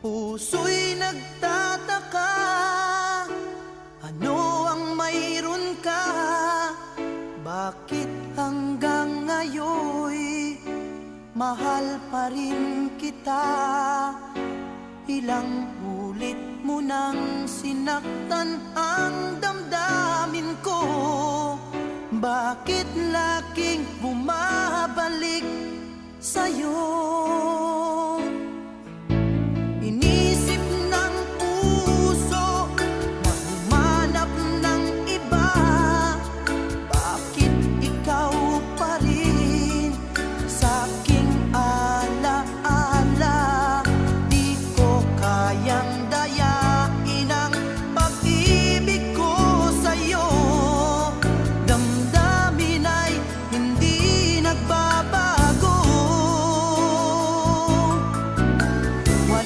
Puso'y nagtataka, ano ang mayroon ka? Bakit hanggang ngayoy mahal pa rin kita? Ilang ulit mo nang sinaktan ang damdamin ko. Bakit laging bumabalik sa'yo?